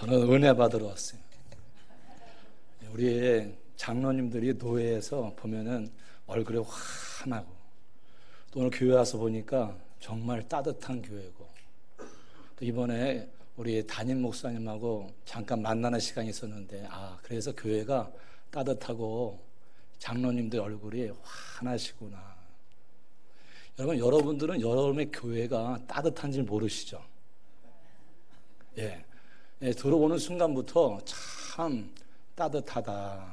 저는 은혜 받으러 왔어요. 우리 장로님들이 노예에서 보면은 얼굴이 환하고, 또 오늘 교회 와서 보니까 정말 따뜻한 교회고, 또 이번에 우리 담임 목사님하고 잠깐 만나는 시간이 있었는데, 그래서 교회가 따뜻하고 장로님들 얼굴이 환하시구나. 여러분들은 여러분의 교회가 따뜻한 줄 모르시죠? 예, 들어오는 순간부터 참 따뜻하다,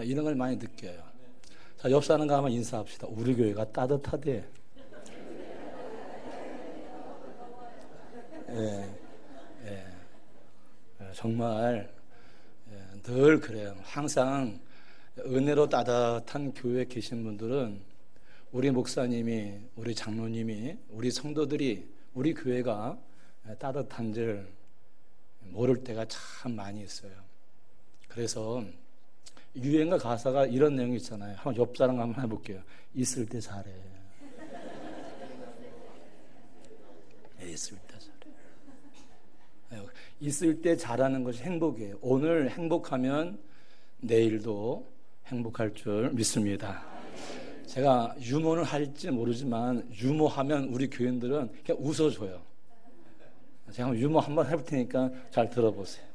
이런 걸 많이 느껴요. 자, 옆 사람과 한번 인사합시다. 우리 교회가 따뜻하대. 정말 늘 그래요. 항상 은혜로 따뜻한 교회에 계신 분들은 우리 목사님이, 우리 장로님이, 우리 성도들이, 우리 교회가 따뜻한 줄 모를 때가 참 많이 있어요. 그래서 유행가 가사가 이런 내용이 있잖아요. 한번 옆 사람 한번 해볼게요. 있을 때 잘해. 있을 때 잘해. 있을 때 잘하는 것이 행복이에요. 오늘 행복하면 내일도 행복할 줄 믿습니다. 제가 유머를 할지 모르지만 유머하면 우리 교인들은 그냥 웃어줘요. 제가 유머 한번 해볼 테니까 잘 들어보세요.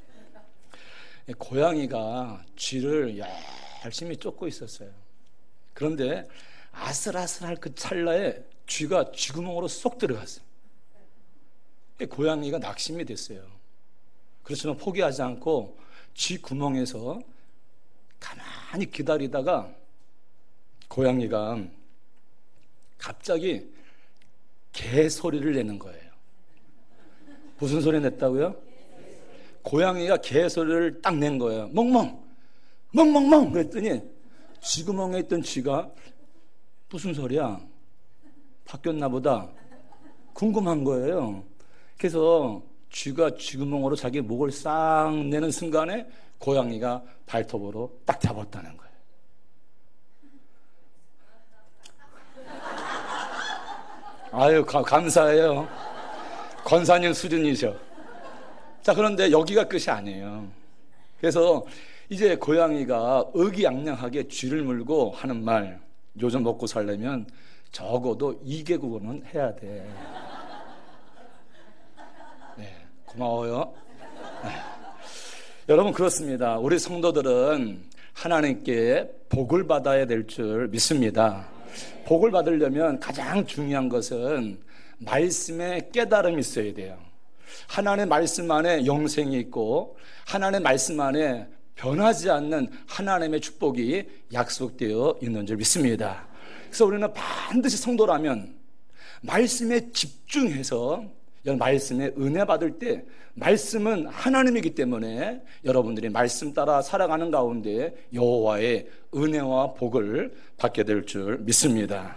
고양이가 쥐를 열심히 쫓고 있었어요. 그런데 아슬아슬할 그 찰나에 쥐가 쥐구멍으로 쏙 들어갔어요. 고양이가 낙심이 됐어요. 그렇지만 포기하지 않고 쥐구멍에서 가만히 기다리다가 고양이가 갑자기 개 소리를 내는 거예요. 무슨 소리 냈다고요? 고양이가 개 소리를 딱 낸 거예요. 멍멍! 멍멍멍! 그랬더니 쥐구멍에 있던 쥐가 무슨 소리야? 바뀌었나 보다. 궁금한 거예요. 그래서 쥐가 쥐구멍으로 자기 목을 싹 내는 순간에 고양이가 발톱으로 딱 잡았다는 거예요. 아유, 감사해요. 권사님 수준이죠. 자, 그런데 여기가 끝이 아니에요. 그래서 이제 고양이가 의기양양하게 쥐를 물고 하는 말, 요즘 먹고 살려면 적어도 2개국어는 해야 돼. 네, 고마워요. 네. 여러분, 그렇습니다. 우리 성도들은 하나님께 복을 받아야 될 줄 믿습니다. 복을 받으려면 가장 중요한 것은 말씀의 깨달음이 있어야 돼요. 하나님의 말씀 안에 영생이 있고 하나님의 말씀 안에 변하지 않는 하나님의 축복이 약속되어 있는 줄 믿습니다. 그래서 우리는 반드시 성도라면 말씀에 집중해서 말씀에 은혜 받을 때, 말씀은 하나님이기 때문에 여러분들이 말씀 따라 살아가는 가운데 여호와의 은혜와 복을 받게 될 줄 믿습니다.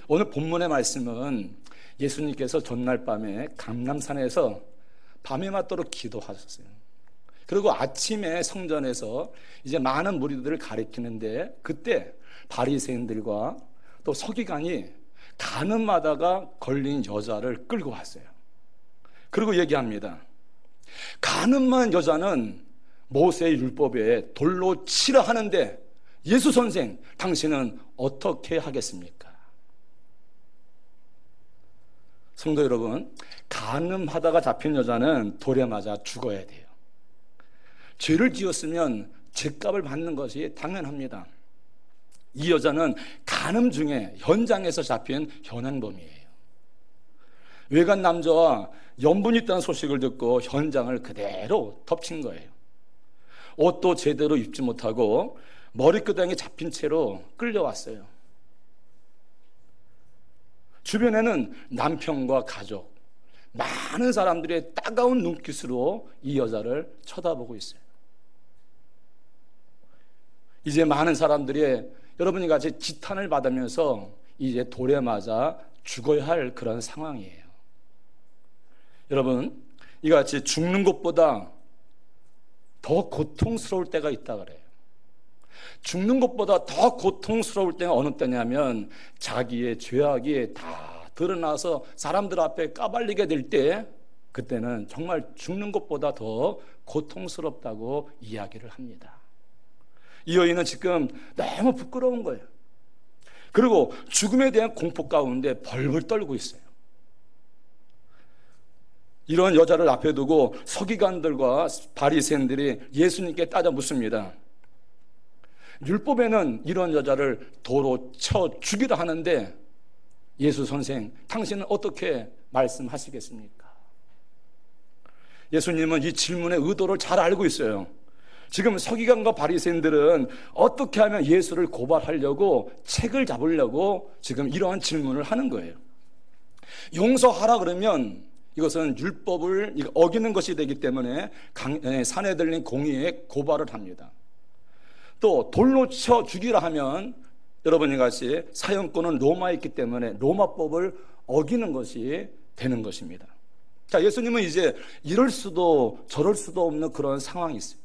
오늘 본문의 말씀은 예수님께서 전날 밤에 감람산에서 밤에 맞도록 기도하셨어요. 그리고 아침에 성전에서 이제 많은 무리들을 가리키는데, 그때 바리새인들과 또 서기관이 간음하다가 걸린 여자를 끌고 왔어요. 그리고 얘기합니다. 간음한 여자는 모세의 율법에 돌로 치라 하는데 예수 선생, 당신은 어떻게 하겠습니까? 성도 여러분, 간음하다가 잡힌 여자는 돌에 맞아 죽어야 돼요. 죄를 지었으면 죄값을 받는 것이 당연합니다. 이 여자는 간음 중에 현장에서 잡힌 현행범이에요. 외간 남자와 연분이 있다는 소식을 듣고 현장을 그대로 덮친 거예요. 옷도 제대로 입지 못하고 머리끄덩이 잡힌 채로 끌려왔어요. 주변에는 남편과 가족, 많은 사람들의 따가운 눈빛으로 이 여자를 쳐다보고 있어요. 이제 많은 사람들이 여러분이 같이 지탄을 받으면서 이제 돌에 맞아 죽어야 할 그런 상황이에요. 여러분, 이같이 죽는 것보다 더 고통스러울 때가 있다 그래요. 죽는 것보다 더 고통스러울 때가 어느 때냐면 자기의 죄악이 다 드러나서 사람들 앞에 까발리게 될 때 그때는 정말 죽는 것보다 더 고통스럽다고 이야기를 합니다. 이 여인은 지금 너무 부끄러운 거예요. 그리고 죽음에 대한 공포 가운데 벌벌 떨고 있어요. 이런 여자를 앞에 두고 서기관들과 바리새인들이 예수님께 따져 묻습니다. 율법에는 이런 여자를 도로 쳐 죽이라 하는데 예수 선생, 당신은 어떻게 말씀하시겠습니까? 예수님은 이 질문의 의도를 잘 알고 있어요. 지금 서기관과 바리새인들은 어떻게 하면 예수를 고발하려고 책을 잡으려고 지금 이러한 질문을 하는 거예요. 용서하라 그러면 이것은 율법을 어기는 것이 되기 때문에 사내들린 공의에 고발을 합니다. 또 돌로 쳐 죽이라 하면 여러분이 같이 사형권은 로마에 있기 때문에 로마법을 어기는 것이 되는 것입니다. 자, 예수님은 이제 이럴 수도 저럴 수도 없는 그런 상황이 있어요.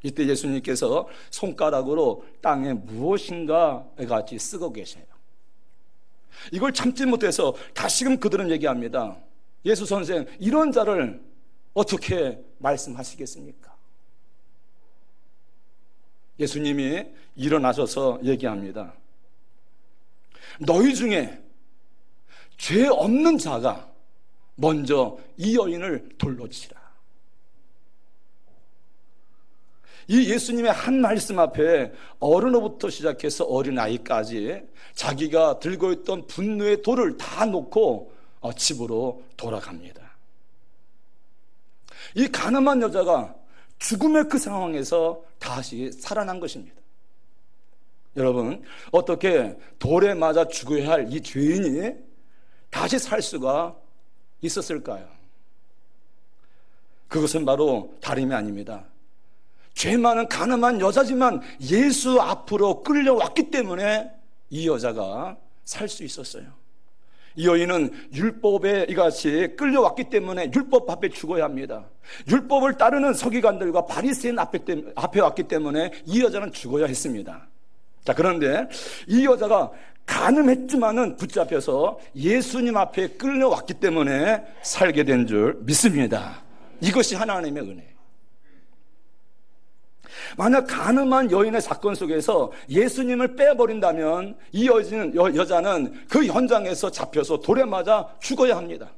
이때 예수님께서 손가락으로 땅에 무엇인가 같이 쓰고 계셔요. 이걸 참지 못해서 다시금 그들은 얘기합니다. 예수 선생, 이런 자를 어떻게 말씀하시겠습니까? 예수님이 일어나셔서 얘기합니다. 너희 중에 죄 없는 자가 먼저 이 여인을 돌로 치라. 이 예수님의 한 말씀 앞에 어른으로부터 시작해서 어린아이까지 자기가 들고 있던 분노의 돌을 다 놓고 집으로 돌아갑니다. 이 가늠한 여자가 죽음의 그 상황에서 다시 살아난 것입니다. 여러분, 어떻게 돌에 맞아 죽어야 할 이 죄인이 다시 살 수가 있었을까요? 그것은 바로 다름이 아닙니다. 죄 많은 가늠한 여자지만 예수 앞으로 끌려왔기 때문에 이 여자가 살 수 있었어요. 이 여인은 율법에 이같이 끌려왔기 때문에 율법 앞에 죽어야 합니다. 율법을 따르는 서기관들과 바리새인 앞에 왔기 때문에 이 여자는 죽어야 했습니다. 자, 그런데 이 여자가 가늠했지만은 붙잡혀서 예수님 앞에 끌려왔기 때문에 살게 된 줄 믿습니다. 이것이 하나님의 은혜예요. 만약 가늠한 여인의 사건 속에서 예수님을 빼버린다면 이 여자는 그 현장에서 잡혀서 돌에 맞아 죽어야 합니다.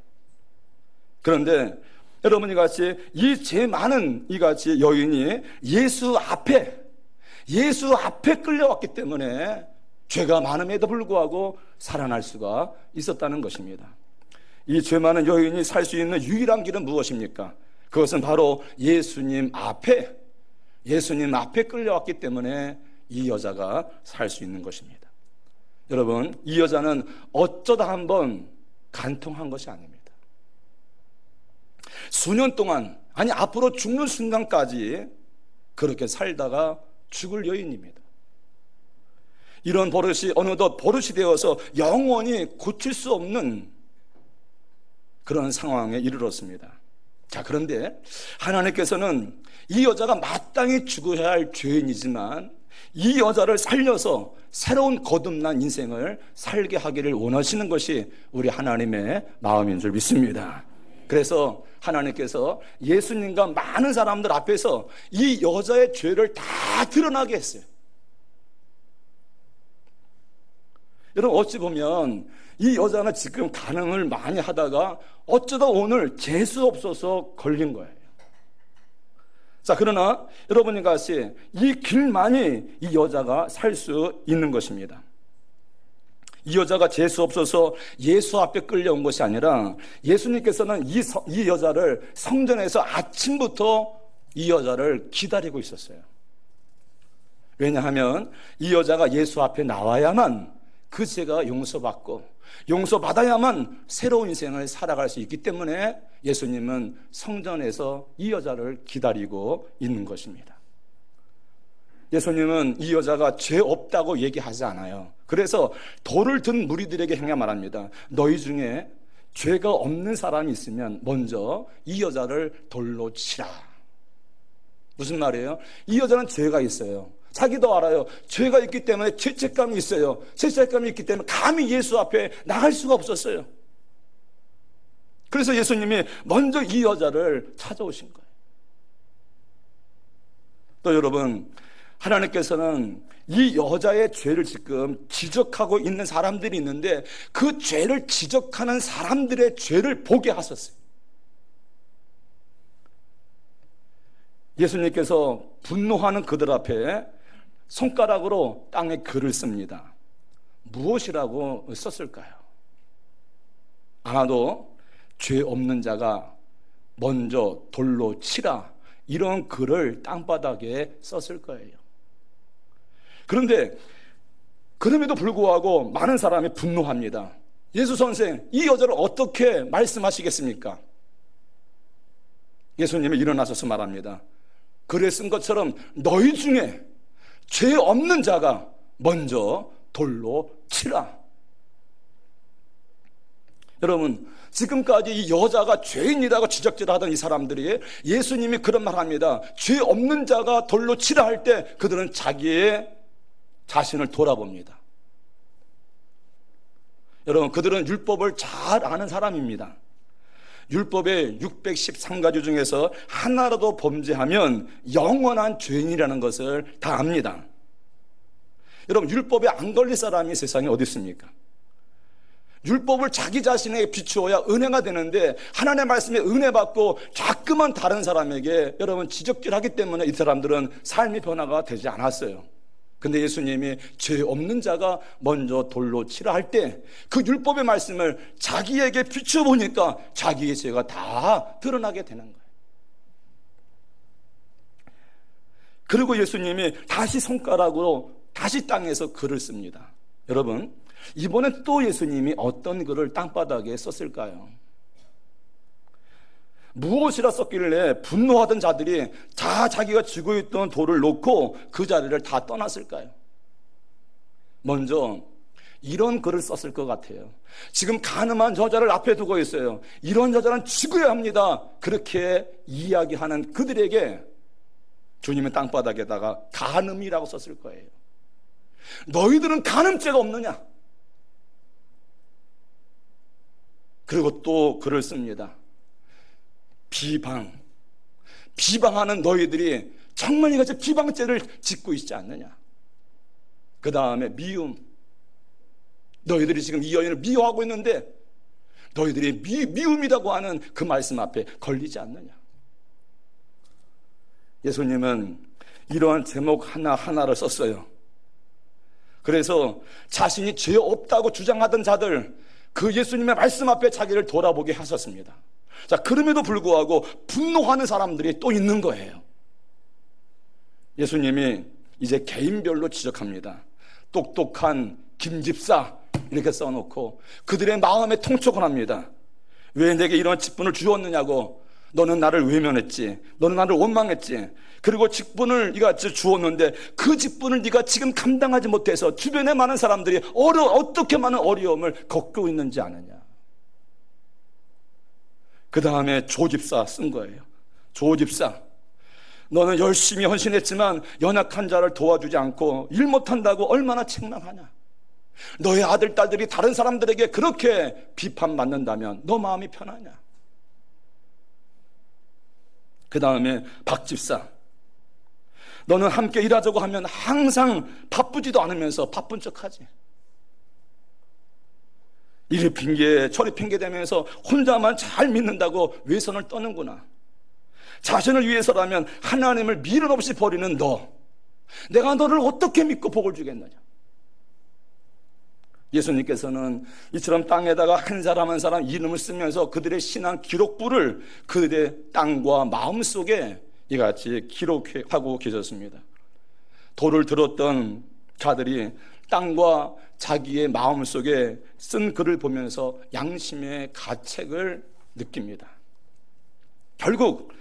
그런데 여러분이 같이 이 죄 많은 이같이 여인이 예수 앞에 끌려왔기 때문에 죄가 많음에도 불구하고 살아날 수가 있었다는 것입니다. 이 죄 많은 여인이 살 수 있는 유일한 길은 무엇입니까? 그것은 바로 예수님 앞에 끌려왔기 때문에 이 여자가 살 수 있는 것입니다. 여러분, 이 여자는 어쩌다 한번 간통한 것이 아닙니다. 수년 동안, 아니 앞으로 죽는 순간까지 그렇게 살다가 죽을 여인입니다. 이런 버릇이 어느덧 버릇이 되어서 영원히 고칠 수 없는 그런 상황에 이르렀습니다. 자, 그런데 하나님께서는 이 여자가 마땅히 죽어야 할 죄인이지만 이 여자를 살려서 새로운 거듭난 인생을 살게 하기를 원하시는 것이 우리 하나님의 마음인 줄 믿습니다. 그래서 하나님께서 예수님과 많은 사람들 앞에서 이 여자의 죄를 다 드러나게 했어요. 여러분, 어찌 보면 이 여자는 지금 간음을 많이 하다가 어쩌다 오늘 재수 없어서 걸린 거예요. 자, 그러나 여러분이 같이 이 길만이 이 여자가 살 수 있는 것입니다. 이 여자가 재수 없어서 예수 앞에 끌려온 것이 아니라 예수님께서는 이 여자를 성전에서 아침부터 이 여자를 기다리고 있었어요. 왜냐하면 이 여자가 예수 앞에 나와야만 그 죄가 용서받아야만 새로운 인생을 살아갈 수 있기 때문에 예수님은 성전에서 이 여자를 기다리고 있는 것입니다. 예수님은 이 여자가 죄 없다고 얘기하지 않아요. 그래서 돌을 든 무리들에게 행하 말합니다. 너희 중에 죄가 없는 사람이 있으면 먼저 이 여자를 돌로 치라. 무슨 말이에요? 이 여자는 죄가 있어요. 자기도 알아요. 죄가 있기 때문에 죄책감이 있어요. 죄책감이 있기 때문에 감히 예수 앞에 나갈 수가 없었어요. 그래서 예수님이 먼저 이 여자를 찾아오신 거예요. 또 여러분, 하나님께서는 이 여자의 죄를 지금 지적하고 있는 사람들이 있는데 그 죄를 지적하는 사람들의 죄를 보게 하셨어요. 예수님께서 분노하는 그들 앞에 손가락으로 땅에 글을 씁니다. 무엇이라고 썼을까요? 아마도 죄 없는 자가 먼저 돌로 치라, 이런 글을 땅바닥에 썼을 거예요. 그런데 그럼에도 불구하고 많은 사람이 분노합니다. 예수 선생, 이 여자를 어떻게 말씀하시겠습니까? 예수님이 일어나셔서 말합니다. 글에 쓴 것처럼 너희 중에 죄 없는 자가 먼저 돌로 치라. 여러분, 지금까지 이 여자가 죄인이라고 지적질하던 이 사람들이 예수님이 그런 말 합니다. 죄 없는 자가 돌로 치라 할 때 그들은 자기의 자신을 돌아봅니다. 여러분, 그들은 율법을 잘 아는 사람입니다. 율법의 613가지 중에서 하나라도 범죄하면 영원한 죄인이라는 것을 다 압니다. 여러분, 율법에 안 걸릴 사람이 세상에 어디 있습니까? 율법을 자기 자신에게 비추어야 은혜가 되는데 하나님의 말씀에 은혜 받고 자꾸만 다른 사람에게 여러분 지적질하기 때문에 이 사람들은 삶의 변화가 되지 않았어요. 근데 예수님이 죄 없는 자가 먼저 돌로 치라 할 때 그 율법의 말씀을 자기에게 비춰보니까 자기의 죄가 다 드러나게 되는 거예요. 그리고 예수님이 다시 손가락으로 다시 땅에서 글을 씁니다. 여러분, 이번엔 또 예수님이 어떤 글을 땅바닥에 썼을까요? 무엇이라 썼길래 분노하던 자들이 다 자기가 쥐고 있던 돌을 놓고 그 자리를 다 떠났을까요? 먼저 이런 글을 썼을 것 같아요. 지금 간음한 여자를 앞에 두고 있어요. 이런 여자는 죽어야 합니다. 그렇게 이야기하는 그들에게 주님은 땅바닥에다가 간음이라고 썼을 거예요. 너희들은 간음죄가 없느냐? 그리고 또 글을 씁니다. 비방하는 너희들이 정말 이같이 비방죄를 짓고 있지 않느냐? 그 다음에 미움. 너희들이 지금 이 여인을 미워하고 있는데 너희들이 미움이라고 하는 그 말씀 앞에 걸리지 않느냐? 예수님은 이러한 제목 하나하나를 썼어요. 그래서 자신이 죄 없다고 주장하던 자들, 그 예수님의 말씀 앞에 자기를 돌아보게 하셨습니다. 자, 그럼에도 불구하고 분노하는 사람들이 또 있는 거예요. 예수님이 이제 개인별로 지적합니다. 똑똑한 김집사 이렇게 써놓고 그들의 마음에 통촉을 합니다. 왜 내게 이런 직분을 주었느냐고. 너는 나를 외면했지. 너는 나를 원망했지. 그리고 직분을 네가 주었는데 그 직분을 네가 지금 감당하지 못해서 주변에 많은 사람들이 어떻게 많은 어려움을 겪고 있는지 아느냐. 그 다음에 조집사 쓴 거예요. 조집사, 너는 열심히 헌신했지만 연약한 자를 도와주지 않고 일 못한다고 얼마나 책망하냐. 너의 아들, 딸들이 다른 사람들에게 그렇게 비판받는다면 너 마음이 편하냐. 그 다음에 박집사, 너는 함께 일하자고 하면 항상 바쁘지도 않으면서 바쁜 척하지. 이리 핑계 저리 핑계 대면서 혼자만 잘 믿는다고 외선을 떠는구나. 자신을 위해서라면 하나님을 미련 없이 버리는 너, 내가 너를 어떻게 믿고 복을 주겠느냐. 예수님께서는 이처럼 땅에다가 한 사람 한 사람 이름을 쓰면서 그들의 신앙 기록부를 그들의 땅과 마음 속에 이같이 기록하고 계셨습니다. 돌을 들었던 자들이 땅과 자기의 마음 속에 쓴 글을 보면서 양심의 가책을 느낍니다. 결국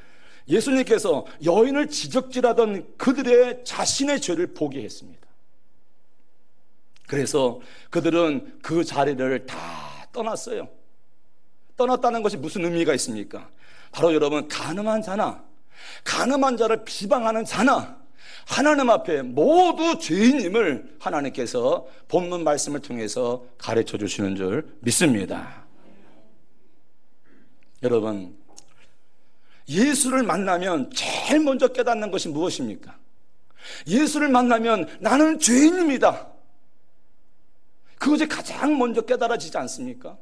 예수님께서 여인을 지적질하던 그들의 자신의 죄를 보게 했습니다. 그래서 그들은 그 자리를 다 떠났어요. 떠났다는 것이 무슨 의미가 있습니까? 바로 여러분, 가늠한 자를 비방하는 자나 하나님 앞에 모두 죄인임을 하나님께서 본문 말씀을 통해서 가르쳐 주시는 줄 믿습니다. 여러분, 예수를 만나면 제일 먼저 깨닫는 것이 무엇입니까? 예수를 만나면 나는 죄인입니다. 그것이 가장 먼저 깨달아지지 않습니까?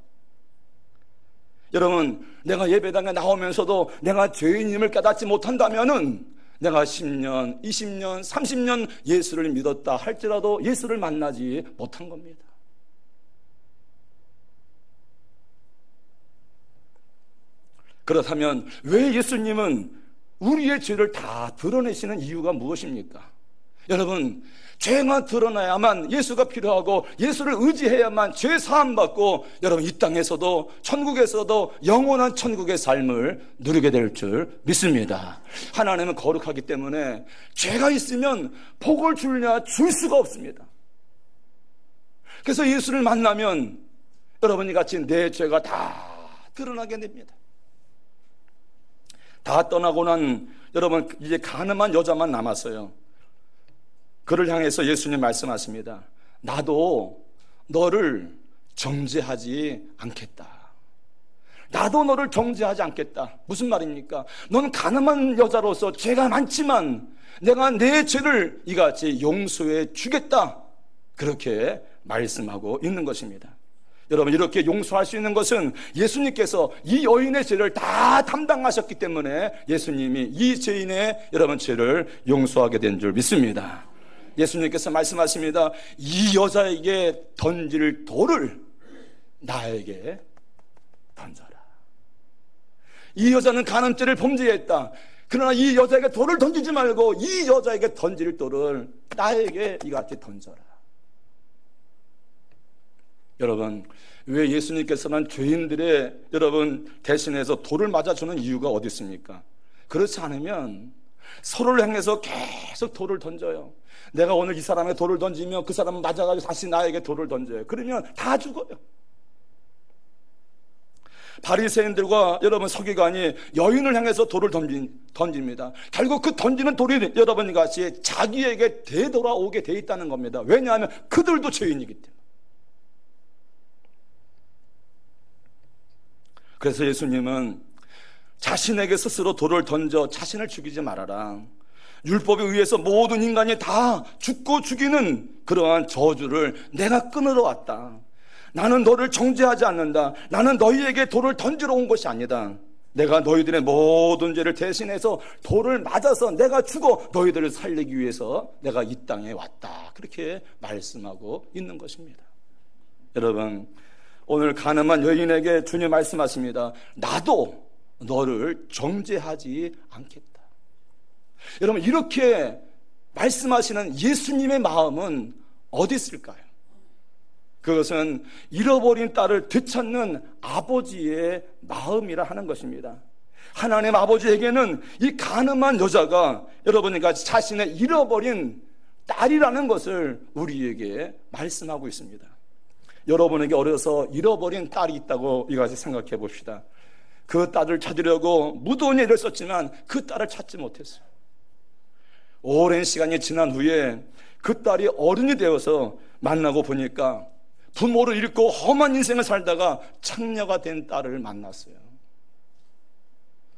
여러분, 내가 예배당에 나오면서도 내가 죄인임을 깨닫지 못한다면은 내가 10년, 20년, 30년 예수를 믿었다 할지라도 예수를 만나지 못한 겁니다. 그렇다면 왜 예수님은 우리의 죄를 다 드러내시는 이유가 무엇입니까? 여러분, 죄가 드러나야만 예수가 필요하고 예수를 의지해야만 죄 사함 받고 여러분 이 땅에서도 천국에서도 영원한 천국의 삶을 누리게 될 줄 믿습니다. 하나님은 거룩하기 때문에 죄가 있으면 복을 주냐 줄 수가 없습니다. 그래서 예수를 만나면 여러분이 같이 내 죄가 다 드러나게 됩니다. 다 떠나고 난 여러분 이제 가늠한 여자만 남았어요. 그를 향해서 예수님 말씀하십니다. 나도 너를 정죄하지 않겠다. 나도 너를 정죄하지 않겠다. 무슨 말입니까? 너는 가늠한 여자로서 죄가 많지만 내가 내 죄를 이같이 용서해 주겠다. 그렇게 말씀하고 있는 것입니다. 여러분, 이렇게 용서할 수 있는 것은 예수님께서 이 여인의 죄를 다 담당하셨기 때문에 예수님이 이 죄인의 여러분 죄를 용서하게 된 줄 믿습니다. 예수님께서 말씀하십니다. 이 여자에게 던질 돌을 나에게 던져라. 이 여자는 간음죄를 범죄했다. 그러나 이 여자에게 돌을 던지지 말고 이 여자에게 던질 돌을 나에게 이같이 던져라. 여러분, 왜 예수님께서는 죄인들의 여러분 대신해서 돌을 맞아주는 이유가 어디 있습니까? 그렇지 않으면 서로를 향해서 계속 돌을 던져요. 내가 오늘 이 사람의 돌을 던지면 그 사람은 맞아가지고 다시 나에게 돌을 던져요. 그러면 다 죽어요. 바리새인들과 여러분 서기관이 여인을 향해서 돌을 던집니다. 결국 그 던지는 돌이 여러분 같이 자기에게 되돌아오게 돼 있다는 겁니다. 왜냐하면 그들도 죄인이기 때문에. 그래서 예수님은 자신에게 스스로 돌을 던져 자신을 죽이지 말아라. 율법에 의해서 모든 인간이 다 죽고 죽이는 그러한 저주를 내가 끊으러 왔다. 나는 너를 정죄하지 않는다. 나는 너희에게 돌을 던지러 온 것이 아니다. 내가 너희들의 모든 죄를 대신해서 돌을 맞아서 내가 죽어 너희들을 살리기 위해서 내가 이 땅에 왔다. 그렇게 말씀하고 있는 것입니다. 여러분, 오늘 가늠한 여인에게 주님 말씀하십니다. 나도 너를 정죄하지 않겠다. 여러분, 이렇게 말씀하시는 예수님의 마음은 어디 있을까요? 그것은 잃어버린 딸을 되찾는 아버지의 마음이라 하는 것입니다. 하나님 아버지에게는 이 가늠한 여자가 여러분이 자신의 잃어버린 딸이라는 것을 우리에게 말씀하고 있습니다. 여러분에게 어려서 잃어버린 딸이 있다고 이것을 생각해 봅시다. 그 딸을 찾으려고 무더운 일을 썼지만 그 딸을 찾지 못했어요. 오랜 시간이 지난 후에 그 딸이 어른이 되어서 만나고 보니까 부모를 잃고 험한 인생을 살다가 창녀가 된 딸을 만났어요.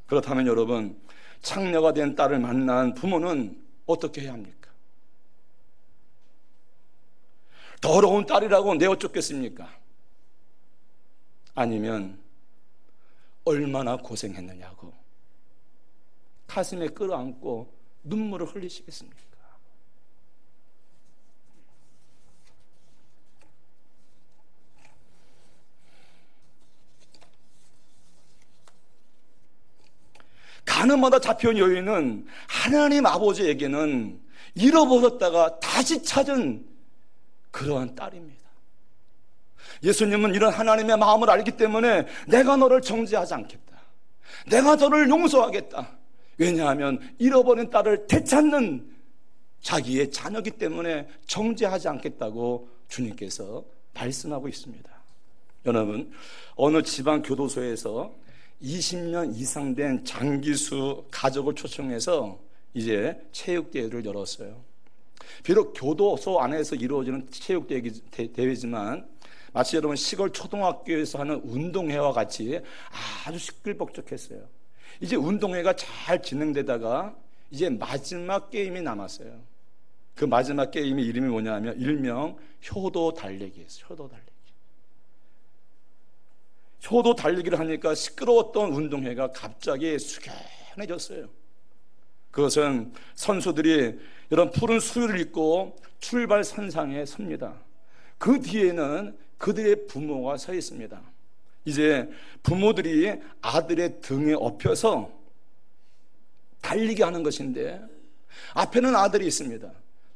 그렇다면 여러분, 창녀가 된 딸을 만난 부모는 어떻게 해야 합니까? 더러운 딸이라고 내어 쫓겠습니까? 아니면 얼마나 고생했느냐고 가슴에 끌어안고 눈물을 흘리시겠습니까? 가늠하다 잡혀온 여인은 하나님 아버지에게는 잃어버렸다가 다시 찾은 그러한 딸입니다. 예수님은 이런 하나님의 마음을 알기 때문에 내가 너를 정죄하지 않겠다. 내가 너를 용서하겠다. 왜냐하면 잃어버린 딸을 되찾는 자기의 자녀이기 때문에 정죄하지 않겠다고 주님께서 말씀하고 있습니다. 여러분, 어느 지방 교도소에서 20년 이상 된 장기수 가족을 초청해서 이제 체육대회를 열었어요. 비록 교도소 안에서 이루어지는 체육대회지만 마치 여러분 시골 초등학교에서 하는 운동회와 같이 아주 시끌벅적했어요. 이제 운동회가 잘 진행되다가 이제 마지막 게임이 남았어요. 그 마지막 게임의 이름이 뭐냐면 일명 효도 달리기예요. 효도 달리기. 효도 달리기를 하니까 시끄러웠던 운동회가 갑자기 숙연해졌어요. 그것은 선수들이 이런 푸른 수의를 입고 출발 선상에 섭니다. 그 뒤에는 그들의 부모가 서 있습니다. 이제 부모들이 아들의 등에 업혀서 달리게 하는 것인데, 앞에는 아들이 있습니다.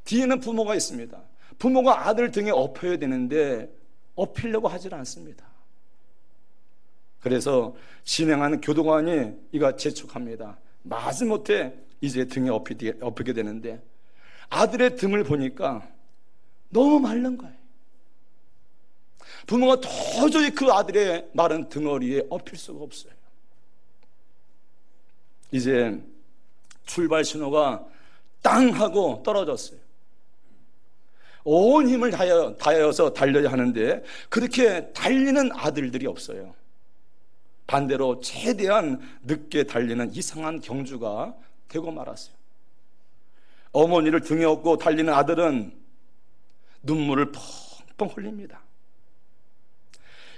뒤에는 부모가 있습니다. 부모가 아들 등에 업혀야 되는데 업히려고 하질 않습니다. 그래서 진행하는 교도관이 이가 재촉합니다. 마지못해 이제 등에 업히게 되는데, 아들의 등을 보니까 너무 마른 거예요. 부모가 도저히 그 아들의 마른 등허리에 업힐 수가 없어요. 이제 출발 신호가 땅 하고 떨어졌어요. 온 힘을 다하여서 달려야 하는데 그렇게 달리는 아들들이 없어요. 반대로 최대한 늦게 달리는 이상한 경주가 되고 말았어요. 어머니를 등에 업고 달리는 아들은 눈물을 펑펑 흘립니다.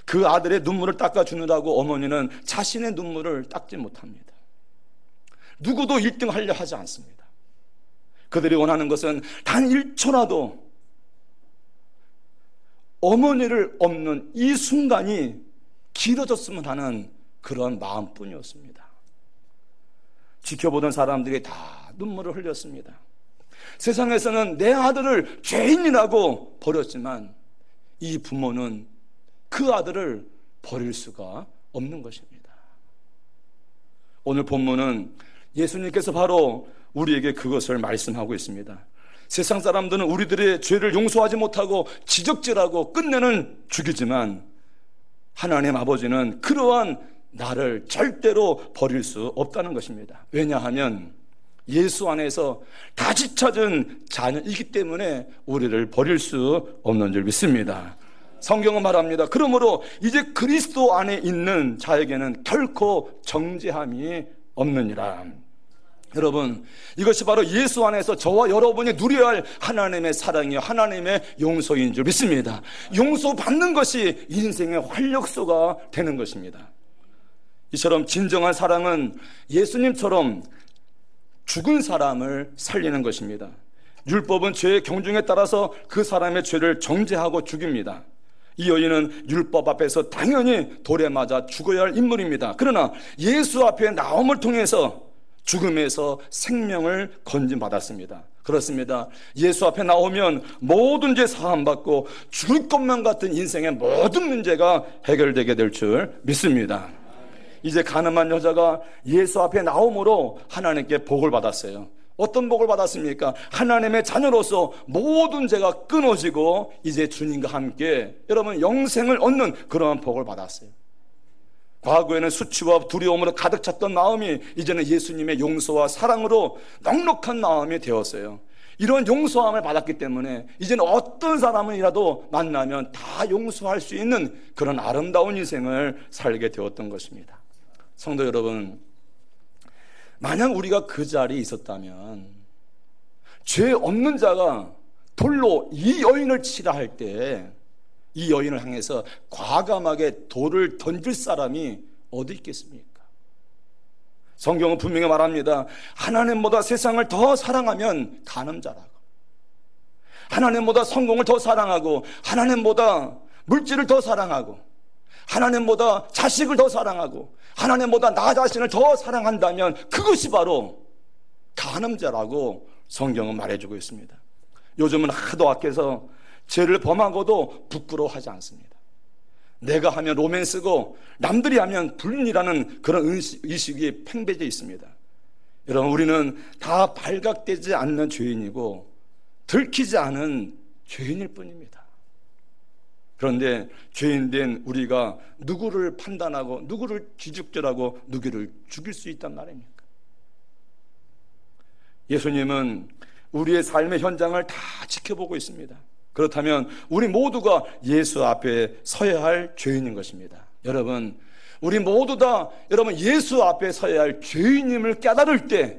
그 아들의 눈물을 닦아주느라고 어머니는 자신의 눈물을 닦지 못합니다. 누구도 1등 하려 하지 않습니다. 그들이 원하는 것은 단 1초라도 어머니를 업는 이 순간이 길어졌으면 하는 그런 마음뿐이었습니다. 지켜보던 사람들이 다 눈물을 흘렸습니다. 세상에서는 내 아들을 죄인이라고 버렸지만 이 부모는 그 아들을 버릴 수가 없는 것입니다. 오늘 본문은 예수님께서 바로 우리에게 그것을 말씀하고 있습니다. 세상 사람들은 우리들의 죄를 용서하지 못하고 지적질하고 끝내는 죽이지만 하나님 아버지는 그러한 나를 절대로 버릴 수 없다는 것입니다. 왜냐하면 예수 안에서 다시 찾은 자녀이기 때문에 우리를 버릴 수 없는 줄 믿습니다. 성경은 말합니다. 그러므로 이제 그리스도 안에 있는 자에게는 결코 정죄함이 없느니라. 여러분, 이것이 바로 예수 안에서 저와 여러분이 누려야 할 하나님의 사랑이요, 하나님의 용서인 줄 믿습니다. 용서받는 것이 인생의 활력소가 되는 것입니다. 이처럼 진정한 사랑은 예수님처럼 죽은 사람을 살리는 것입니다. 율법은 죄의 경중에 따라서 그 사람의 죄를 정죄하고 죽입니다. 이 여인은 율법 앞에서 당연히 돌에 맞아 죽어야 할 인물입니다. 그러나 예수 앞에 나옴을 통해서 죽음에서 생명을 건진받았습니다. 그렇습니다. 예수 앞에 나오면 모든 죄 사함받고 죽을 것만 같은 인생의 모든 문제가 해결되게 될 줄 믿습니다. 이제 가늠한 여자가 예수 앞에 나옴으로 하나님께 복을 받았어요. 어떤 복을 받았습니까? 하나님의 자녀로서 모든 죄가 끊어지고 이제 주님과 함께 여러분 영생을 얻는 그러한 복을 받았어요. 과거에는 수치와 두려움으로 가득 찼던 마음이 이제는 예수님의 용서와 사랑으로 넉넉한 마음이 되었어요. 이런 용서함을 받았기 때문에 이제는 어떤 사람이라도 만나면 다 용서할 수 있는 그런 아름다운 인생을 살게 되었던 것입니다. 성도 여러분, 만약 우리가 그 자리에 있었다면 죄 없는 자가 돌로 이 여인을 치라 할 때 이 여인을 향해서 과감하게 돌을 던질 사람이 어디 있겠습니까? 성경은 분명히 말합니다. 하나님보다 세상을 더 사랑하면 간음자라고, 하나님보다 성공을 더 사랑하고, 하나님보다 물질을 더 사랑하고, 하나님보다 자식을 더 사랑하고, 하나님보다 나 자신을 더 사랑한다면 그것이 바로 간음자라고 성경은 말해주고 있습니다. 요즘은 하도 악해서 죄를 범하고도 부끄러워하지 않습니다. 내가 하면 로맨스고 남들이 하면 불륜이라는 그런 의식이 팽배져 있습니다. 여러분, 우리는 다 발각되지 않는 죄인이고 들키지 않은 죄인일 뿐입니다. 그런데 죄인된 우리가 누구를 판단하고 누구를 뒤죽질하고 누구를 죽일 수 있단 말입니까? 예수님은 우리의 삶의 현장을 다 지켜보고 있습니다. 그렇다면 우리 모두가 예수 앞에 서야 할 죄인인 것입니다. 여러분, 우리 모두 다 여러분 예수 앞에 서야 할 죄인임을 깨달을 때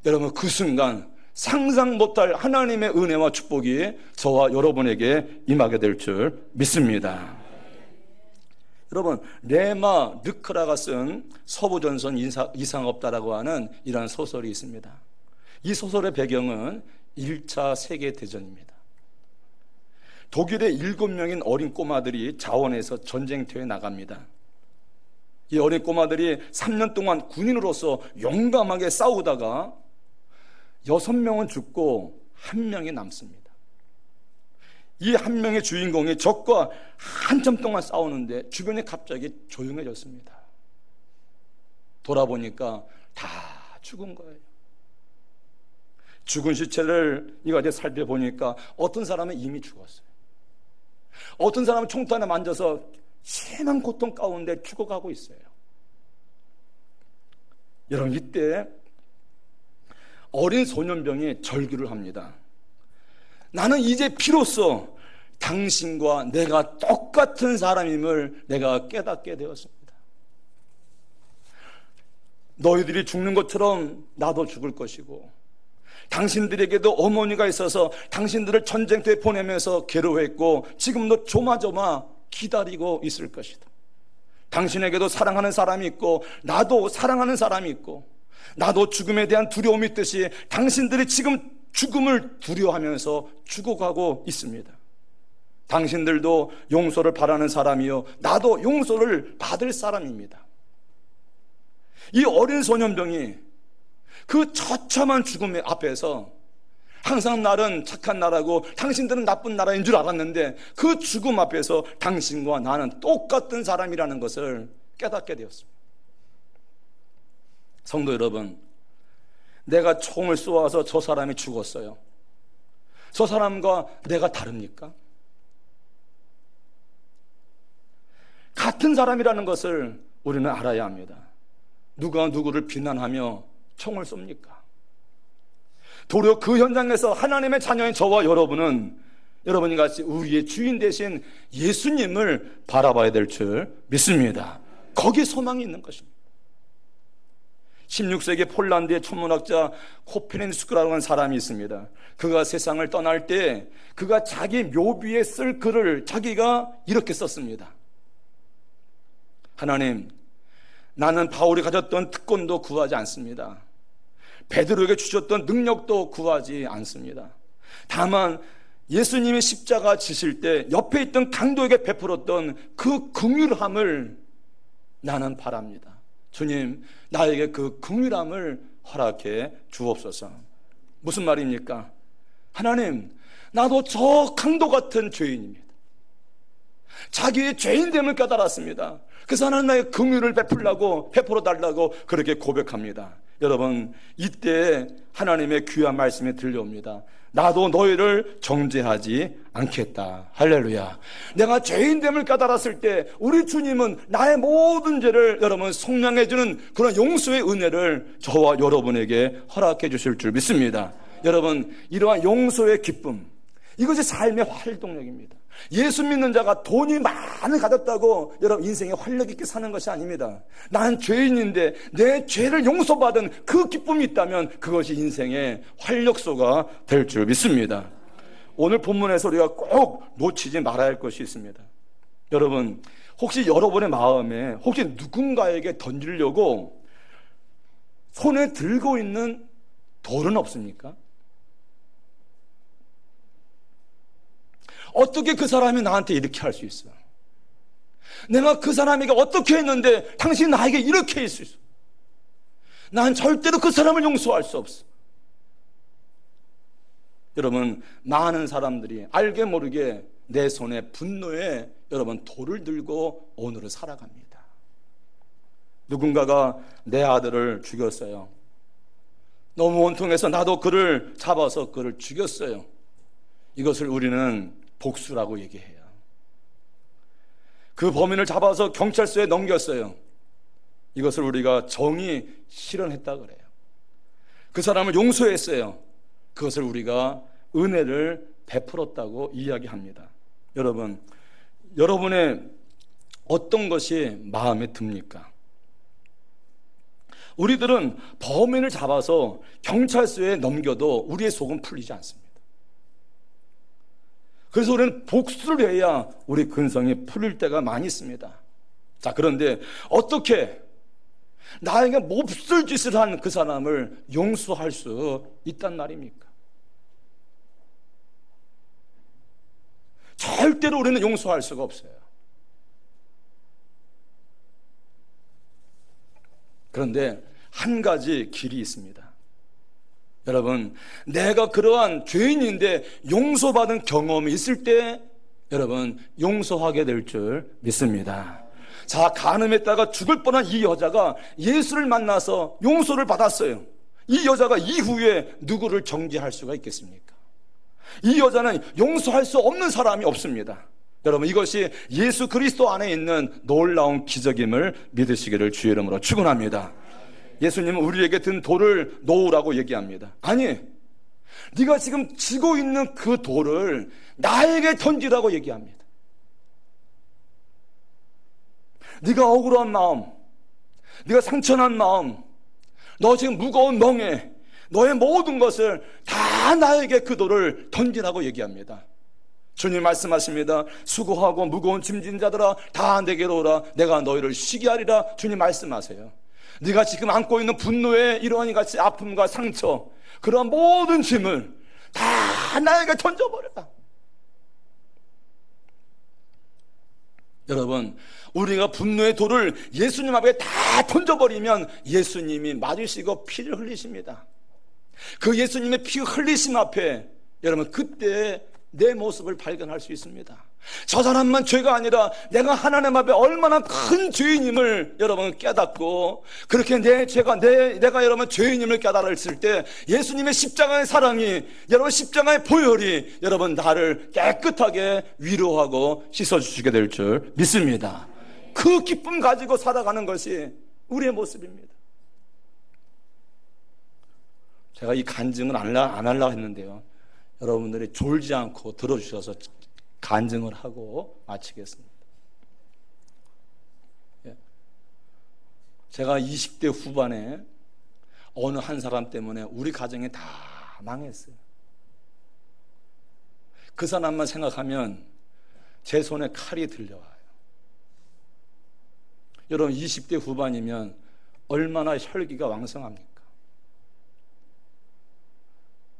여러분 그 순간 상상 못할 하나님의 은혜와 축복이 저와 여러분에게 임하게 될 줄 믿습니다. 여러분, 레마 르크라가 쓴 서부전선 이상 없다라고 하는 이러한 소설이 있습니다. 이 소설의 배경은 1차 세계대전입니다. 독일의 7명인 어린 꼬마들이 자원해서 전쟁터에 나갑니다. 이 어린 꼬마들이 3년 동안 군인으로서 용감하게 싸우다가 6명은 죽고 1명이 남습니다. 이 1명의 주인공이 적과 한참 동안 싸우는데 주변이 갑자기 조용해졌습니다. 돌아보니까 다 죽은 거예요. 죽은 시체를 이거 살펴보니까 어떤 사람은 이미 죽었어요. 어떤 사람은 총탄에 만져서 심한 고통 가운데 죽어가고 있어요. 여러분, 이때 어린 소년병이 절규를 합니다. 나는 이제 비로소 당신과 내가 똑같은 사람임을 내가 깨닫게 되었습니다. 너희들이 죽는 것처럼 나도 죽을 것이고, 당신들에게도 어머니가 있어서 당신들을 전쟁터에 보내면서 괴로워했고 지금도 조마조마 기다리고 있을 것이다. 당신에게도 사랑하는 사람이 있고 나도 사랑하는 사람이 있고, 나도 죽음에 대한 두려움이 있듯이 당신들이 지금 죽음을 두려워하면서 죽어가고 있습니다. 당신들도 용서를 바라는 사람이요, 나도 용서를 받을 사람입니다. 이 어린 소년병이 그 처참한 죽음 앞에서 항상 나는 착한 나라고 당신들은 나쁜 나라인 줄 알았는데 그 죽음 앞에서 당신과 나는 똑같은 사람이라는 것을 깨닫게 되었습니다. 성도 여러분, 내가 총을 쏘아서 저 사람이 죽었어요. 저 사람과 내가 다릅니까? 같은 사람이라는 것을 우리는 알아야 합니다. 누가 누구를 비난하며 총을 쏩니까? 도리어 그 현장에서 하나님의 자녀인 저와 여러분은 여러분이 같이 우리의 주인 되신 예수님을 바라봐야 될 줄 믿습니다. 거기에 소망이 있는 것입니다. 16세기 폴란드의 천문학자 코페르니쿠스라고 하는 사람이 있습니다. 그가 세상을 떠날 때 그가 자기 묘비에 쓸 글을 자기가 이렇게 썼습니다. 하나님, 나는 바울이 가졌던 특권도 구하지 않습니다. 베드로에게 주셨던 능력도 구하지 않습니다. 다만 예수님이 십자가 지실 때 옆에 있던 강도에게 베풀었던 그 긍휼함을 나는 바랍니다. 주님, 나에게 그 긍휼함을 허락해 주옵소서. 무슨 말입니까? 하나님, 나도 저 강도 같은 죄인입니다. 자기의 죄인됨을 깨달았습니다. 그래서 하나님 나의 긍휼을 베풀어 달라고 그렇게 고백합니다. 여러분, 이때 하나님의 귀한 말씀이 들려옵니다. 나도 너희를 정죄하지 않겠다. 할렐루야. 내가 죄인됨을 깨달았을 때 우리 주님은 나의 모든 죄를 여러분 속량해 주는 그런 용서의 은혜를 저와 여러분에게 허락해 주실 줄 믿습니다. 여러분, 이러한 용서의 기쁨, 이것이 삶의 활동력입니다. 예수 믿는 자가 돈이 많이 가졌다고 여러분 인생에 활력 있게 사는 것이 아닙니다. 난 죄인인데 내 죄를 용서받은 그 기쁨이 있다면 그것이 인생의 활력소가 될 줄 믿습니다. 오늘 본문에서 우리가 꼭 놓치지 말아야 할 것이 있습니다. 여러분, 혹시 여러분의 마음에 혹시 누군가에게 던지려고 손에 들고 있는 돌은 없습니까? 어떻게 그 사람이 나한테 이렇게 할 수 있어? 내가 그 사람에게 어떻게 했는데 당신이 나에게 이렇게 했을 수 있어? 난 절대로 그 사람을 용서할 수 없어. 여러분, 많은 사람들이 알게 모르게 내 손에 분노에 여러분 돌을 들고 오늘을 살아갑니다. 누군가가 내 아들을 죽였어요. 너무 원통해서 나도 그를 잡아서 그를 죽였어요. 이것을 우리는 복수라고 얘기해요. 그 범인을 잡아서 경찰서에 넘겼어요. 이것을 우리가 정의 실현했다 그래요. 그 사람을 용서했어요. 그것을 우리가 은혜를 베풀었다고 이야기합니다. 여러분, 여러분의 어떤 것이 마음에 듭니까? 우리들은 범인을 잡아서 경찰서에 넘겨도 우리의 속은 풀리지 않습니다. 그래서 우리는 복수를 해야 우리 근성이 풀릴 때가 많이 있습니다. 자, 그런데 어떻게 나에게 몹쓸 짓을 한 그 사람을 용서할 수 있단 말입니까? 절대로 우리는 용서할 수가 없어요. 그런데 한 가지 길이 있습니다. 여러분, 내가 그러한 죄인인데 용서받은 경험이 있을 때 여러분 용서하게 될 줄 믿습니다. 자, 간음했다가 죽을 뻔한 이 여자가 예수를 만나서 용서를 받았어요. 이 여자가 이후에 누구를 정죄할 수가 있겠습니까? 이 여자는 용서할 수 없는 사람이 없습니다. 여러분, 이것이 예수 그리스도 안에 있는 놀라운 기적임을 믿으시기를 주의 이름으로 축원합니다. 예수님은 우리에게 든 돌을 놓으라고 얘기합니다. 아니, 네가 지금 쥐고 있는 그 돌을 나에게 던지라고 얘기합니다. 네가 억울한 마음, 네가 상처난 마음, 너 지금 무거운 멍에 너의 모든 것을 다 나에게 그 돌을 던지라고 얘기합니다. 주님 말씀하십니다. 수고하고 무거운 짐진 자들아 다 내게로 오라. 내가 너희를 쉬게 하리라. 주님 말씀하세요. 네가 지금 안고 있는 분노의 이러한 같이 아픔과 상처, 그런 모든 짐을 다 나에게 던져버려라. 여러분, 우리가 분노의 돌을 예수님 앞에 다 던져버리면 예수님이 맞으시고 피를 흘리십니다. 그 예수님의 피 흘리심 앞에 여러분 그때 내 모습을 발견할 수 있습니다. 저 사람만 죄가 아니라 내가 하나님 앞에 얼마나 큰 죄인임을 여러분 깨닫고, 그렇게 내 죄가 내가 여러분 죄인임을 깨달았을 때 예수님의 십자가의 사랑이, 여러분 십자가의 보혈이 여러분 나를 깨끗하게 위로하고 씻어주시게 될 줄 믿습니다. 그 기쁨 가지고 살아가는 것이 우리의 모습입니다. 제가 이 간증을 안 하려고 했는데요, 여러분들이 졸지 않고 들어주셔서 간증을 하고 마치겠습니다. 제가 20대 후반에 어느 한 사람 때문에 우리 가정이 다 망했어요. 그 사람만 생각하면 제 손에 칼이 들려와요. 여러분 20대 후반이면 얼마나 혈기가 왕성합니까?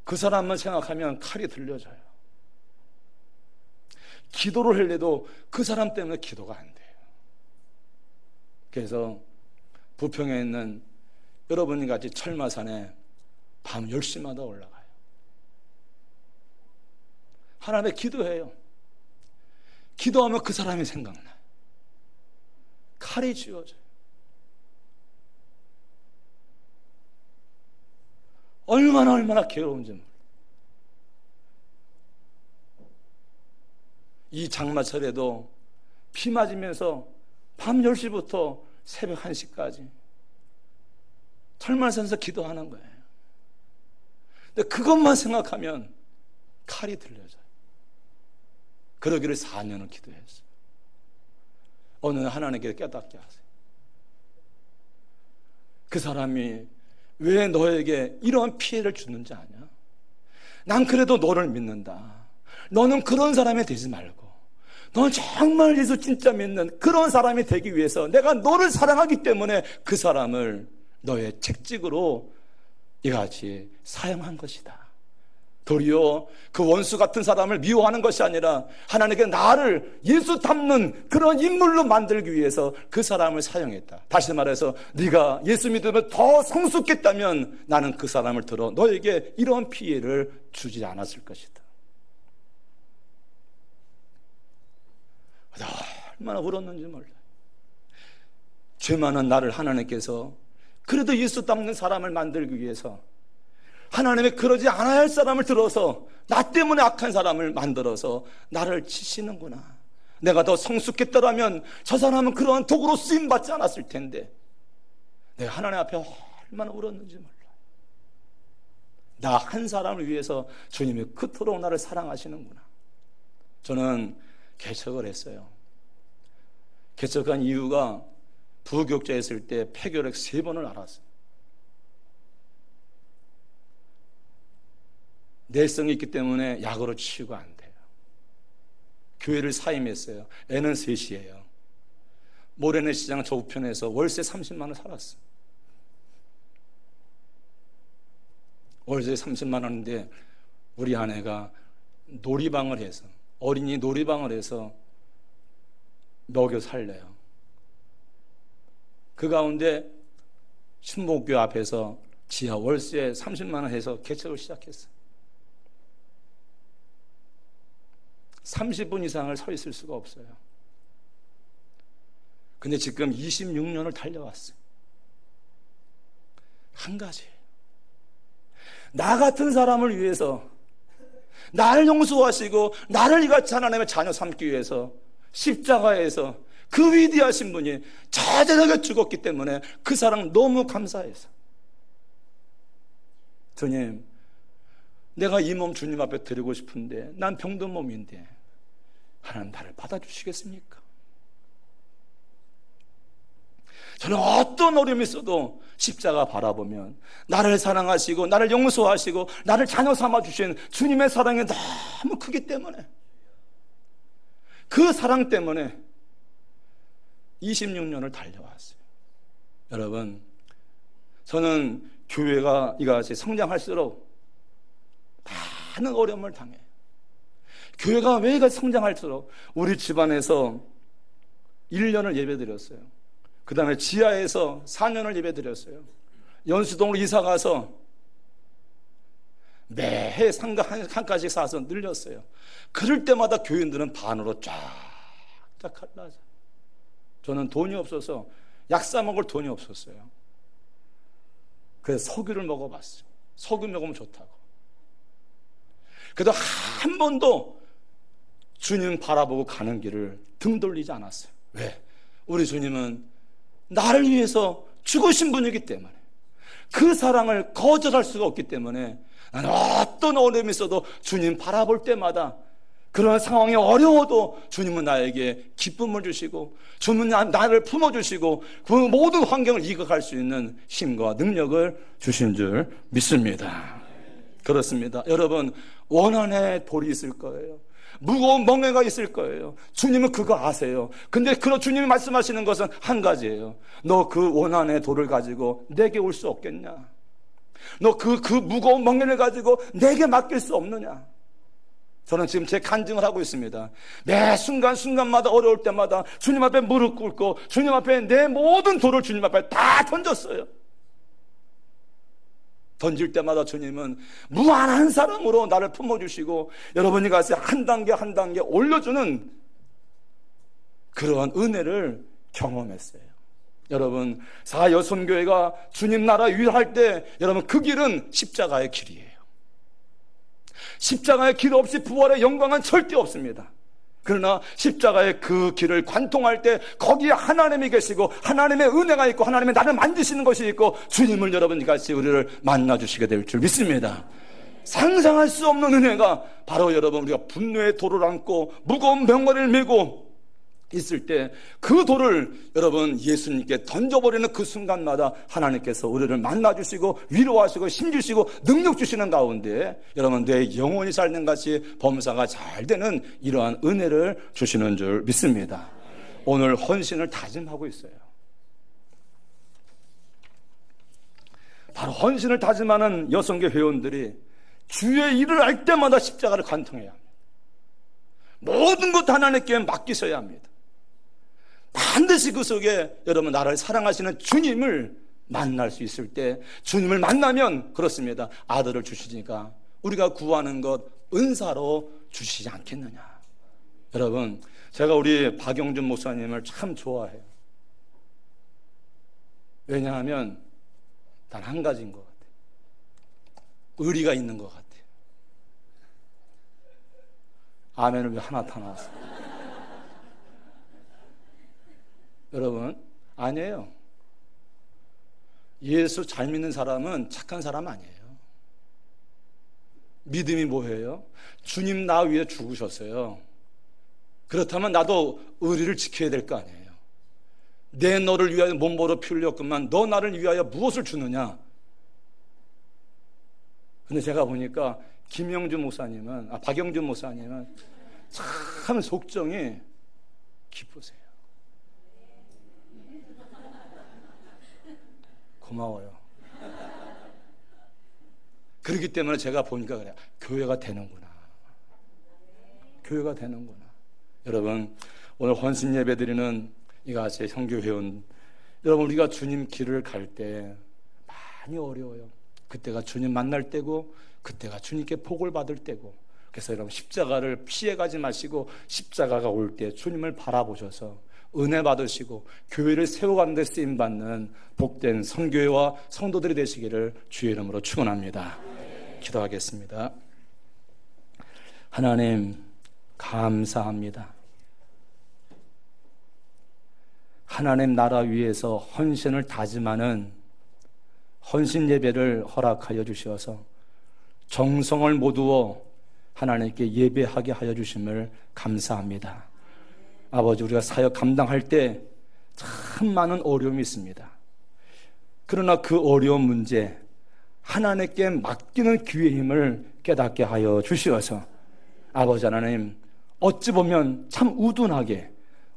그 사람만 생각하면 칼이 들려져요. 기도를 하려도 그 사람 때문에 기도가 안 돼요. 그래서 부평에 있는 여러분이 같이 철마산에 밤 10시마다 올라가요. 하나님께 기도해요. 기도하면 그 사람이 생각나요. 칼이 쥐어져요. 얼마나 괴로운지 몰라요. 이 장마철에도 비 맞으면서 밤 10시부터 새벽 1시까지 철마산에서 기도하는 거예요. 근데 그것만 생각하면 칼이 들려져요. 그러기를 4년을 기도했어요. 어느 날 하나님께 깨닫게 하세요. 그 사람이 왜 너에게 이러한 피해를 주는지 아냐? 난 그래도 너를 믿는다. 너는 그런 사람이 되지 말고 넌 정말 예수 진짜 믿는 그런 사람이 되기 위해서 내가 너를 사랑하기 때문에 그 사람을 너의 책직으로 이같이 사용한 것이다. 도리어 그 원수 같은 사람을 미워하는 것이 아니라 하나님께 나를 예수 닮는 그런 인물로 만들기 위해서 그 사람을 사용했다. 다시 말해서 네가 예수 믿으면 더 성숙했다면 나는 그 사람을 들어 너에게 이런 피해를 주지 않았을 것이다. 얼마나 울었는지 몰라요. 죄 많은 나를 하나님께서 그래도 예수 닮는 사람을 만들기 위해서 하나님의 그러지 않아야 할 사람을 들어서 나 때문에 악한 사람을 만들어서 나를 치시는구나. 내가 더 성숙했더라면 저 사람은 그러한 도구로 쓰임받지 않았을 텐데 내가 하나님 앞에 얼마나 울었는지 몰라요. 나 한 사람을 위해서 주님이 그토록 나를 사랑하시는구나. 저는 개척을 했어요. 개척한 이유가 부교육자 했을 때 폐결핵 3번을 앓았어요. 내성이 있기 때문에 약으로 치유가 안 돼요. 교회를 사임했어요. 애는 셋이에요. 모래내 시장 저 우편에서 월세 30만 원 살았어요. 월세 30만 원인데 우리 아내가 놀이방을 해서, 어린이 놀이방을 해서 먹여 살려요. 그 가운데 신목교 앞에서 지하 월세 30만 원 해서 개척을 시작했어요. 30분 이상을 서 있을 수가 없어요. 근데 지금 26년을 달려왔어요. 한 가지예요. 나 같은 사람을 위해서, 나를 용서하시고 나를 이같이 하나님의 자녀 삼기 위해서 십자가에서 그 위대하신 분이 자잘하게 죽었기 때문에 그 사랑 너무 감사해서, 주님, 내가 이 몸 주님 앞에 드리고 싶은데 난 병든 몸인데 하나님 나를 받아주시겠습니까? 저는 어떤 어려움이 있어도 십자가 바라보면 나를 사랑하시고 나를 용서하시고 나를 자녀 삼아주신 주님의 사랑이 너무 크기 때문에, 그 사랑 때문에 26년을 달려왔어요. 여러분, 저는 교회가 이같이 성장할수록 많은 어려움을 당해요. 교회가 왜 이같이 성장할수록, 우리 집안에서 1년을 예배드렸어요. 그 다음에 지하에서 4년을 예배드렸어요. 연수동으로 이사가서 매해 상가 한 가지씩 사서 늘렸어요. 그럴 때마다 교인들은 반으로 쫙쫙 갈라져. 저는 돈이 없어서 약 사 먹을 돈이 없었어요. 그래서 석유를 먹어봤어요. 석유 먹으면 좋다고. 그래도 한 번도 주님 바라보고 가는 길을 등 돌리지 않았어요. 왜? 우리 주님은 나를 위해서 죽으신 분이기 때문에, 그 사랑을 거절할 수가 없기 때문에, 나는 어떤 어려움이 있어도 주님 바라볼 때마다, 그런 상황이 어려워도 주님은 나에게 기쁨을 주시고 주님은 나를 품어주시고 그 모든 환경을 이겨갈 수 있는 힘과 능력을 주신 줄 믿습니다. 그렇습니다. 여러분, 원한의 돌이 있을 거예요. 무거운 멍에가 있을 거예요. 주님은 그거 아세요. 근데 주님이 말씀하시는 것은 한 가지예요. 너 그 원한의 돌을 가지고 내게 올 수 없겠냐? 너 그 무거운 멍에를 가지고 내게 맡길 수 없느냐? 저는 지금 제 간증을 하고 있습니다. 매 순간순간마다 어려울 때마다 주님 앞에 무릎 꿇고 주님 앞에 내 모든 돌을 주님 앞에 다 던졌어요. 던질 때마다 주님은 무한한 사랑으로 나를 품어주시고 여러분이 가서 한 단계 한 단계 올려주는 그러한 은혜를 경험했어요. 여러분, 사여손교회가 주님 나라 위할 때 여러분, 그 길은 십자가의 길이에요. 십자가의 길 없이 부활의 영광은 절대 없습니다. 그러나 십자가의 그 길을 관통할 때 거기에 하나님이 계시고 하나님의 은혜가 있고 하나님의 나를 만드시는 것이 있고 주님을 여러분이 같이 우리를 만나주시게 될 줄 믿습니다. 상상할 수 없는 은혜가 바로 여러분, 우리가 분노의 돌을 안고 무거운 병거리를 메고 있을 때 그 돌을 여러분 예수님께 던져버리는 그 순간마다 하나님께서 우리를 만나주시고 위로하시고 힘주시고 능력 주시는 가운데 여러분 내 영혼이 살는 같이 범사가 잘 되는 이러한 은혜를 주시는 줄 믿습니다. 오늘 헌신을 다짐하고 있어요. 바로 헌신을 다짐하는 여성교 회원들이 주의 일을 할 때마다 십자가를 관통해야 합니다. 모든 것 하나님께 맡기셔야 합니다. 반드시 그 속에 여러분 나를 사랑하시는 주님을 만날 수 있을 때, 주님을 만나면 그렇습니다. 아들을 주시니까 우리가 구하는 것 은사로 주시지 않겠느냐. 여러분, 제가 우리 박영준 목사님을 참 좋아해요. 왜냐하면 단 한 가지인 것 같아요. 의리가 있는 것 같아요. 아멘을 왜 하나 다 나왔어요? 여러분, 아니에요. 예수 잘 믿는 사람은 착한 사람 아니에요. 믿음이 뭐예요? 주님 나 위해 죽으셨어요. 그렇다면 나도 의리를 지켜야 될 거 아니에요. 내 너를 위하여 몸보로 피 흘렸구만 너 나를 위하여 무엇을 주느냐? 근데 제가 보니까 박영준 목사님은 참 속정이 기쁘세요. 고마워요. 그렇기 때문에 제가 보니까 그래요. 교회가 되는구나. 교회가 되는구나. 여러분, 오늘 헌신 예배 드리는 이같이 형교회원 여러분, 우리가 주님 길을 갈 때 많이 어려워요. 그때가 주님 만날 때고 그때가 주님께 복을 받을 때고, 그래서 여러분 십자가를 피해가지 마시고 십자가가 올 때 주님을 바라보셔서 은혜 받으시고 교회를 세워가는 데 쓰임받는 복된 선교회와 성도들이 되시기를 주의 이름으로 축원합니다. 기도하겠습니다. 하나님 감사합니다. 하나님 나라 위해서 헌신을 다짐하는 헌신 예배를 허락하여 주셔서 정성을 모두어 하나님께 예배하게 하여 주심을 감사합니다. 아버지, 우리가 사역 감당할 때 참 많은 어려움이 있습니다. 그러나 그 어려운 문제 하나님께 맡기는 귀의 힘을 깨닫게 하여 주시어서 아버지 하나님, 어찌 보면 참 우둔하게,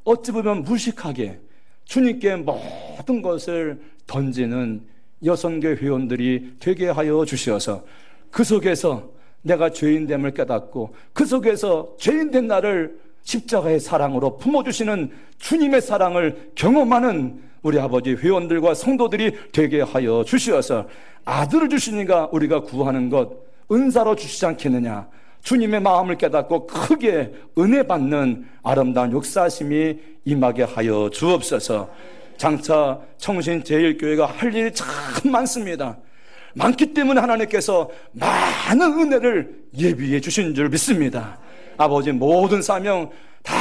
어찌 보면 무식하게 주님께 모든 것을 던지는 여선교 회원들이 되게 하여 주시어서 그 속에서 내가 죄인됨을 깨닫고 그 속에서 죄인된 나를 십자가의 사랑으로 품어주시는 주님의 사랑을 경험하는 우리 아버지 회원들과 성도들이 되게 하여 주시어서 아들을 주시니까 우리가 구하는 것 은사로 주시지 않겠느냐, 주님의 마음을 깨닫고 크게 은혜 받는 아름다운 역사심이 임하게 하여 주옵소서. 장차 청신제일교회가 할 일이 참 많습니다. 많기 때문에 하나님께서 많은 은혜를 예비해 주신 줄 믿습니다. 아버지, 모든 사명 다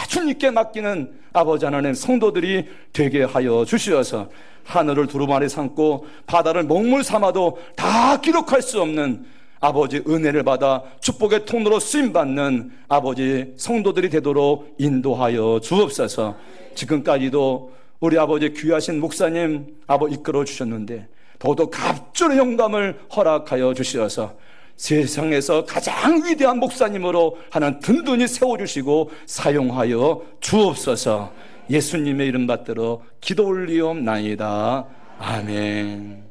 주님께 맡기는 아버지 하나님 성도들이 되게 하여 주시어서 하늘을 두루마리 삼고 바다를 먹물 삼아도 다 기록할 수 없는 아버지 은혜를 받아 축복의 통로로 쓰임받는 아버지 성도들이 되도록 인도하여 주옵소서. 지금까지도 우리 아버지 귀하신 목사님 아버지 이끌어 주셨는데 더더욱 갑절의 영감을 허락하여 주시어서 세상에서 가장 위대한 목사님으로 하나님 든든히 세워주시고 사용하여 주옵소서. 예수님의 이름 받들어 기도 올리옵나이다. 아멘.